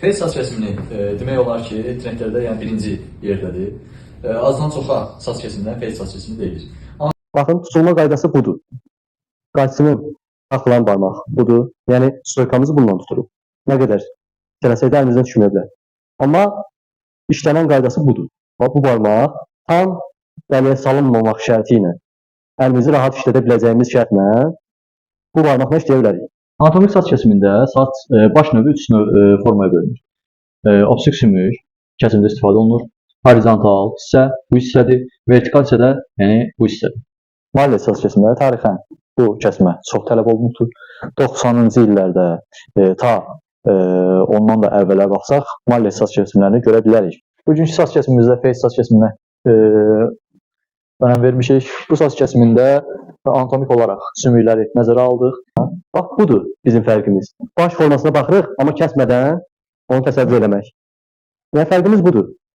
Face saç kəsimini demək olar ki, trendlərdə yəni birinci yerdədir. Azdan çoxa saç kəsimindən face saç kəsimi deyilir. Baxın, tutulma qaydası budur. Qaçının saxlayan barmaq budur. Yəni, stoykamızı bununla tuturuq. Nə qədər tələsək də əlimizdən düşməyə bilər. Amma işlənən qaydası budur. Bax, bu barmaq tam dəliyə salınmamaq şərti ilə, əlimizi rahat işlədə biləcəyimiz şərtlə bu barmaqla işləyə bilərik. Anatomik saç kəsimində saç baş növü 3 formaya bölünür. Optik sümük kəsimdə istifadə olunur. Horizontal hissə bu hissədir. Vertikal hissə də yəni bu hissədir. Maliyyə saç kəsimləri tarixən bu kəsimə çox tələb olunubdur. 90-cı illərdə ondan da əvvələ baxsaq, maliyyə saç kəsimlərini görə bilərik. Bugünkü saç kəsimimizdə face saç kəsiminə önəm vermişik. Bu saç kəsimində anatomik olaraq sümükləri nəzərə aldıq. Bax, budur bizim fərqimiz. Baş formasına baxırıq, amma kəsmədən onu təsəvvür eləmək. Yəni, fərqimiz budur.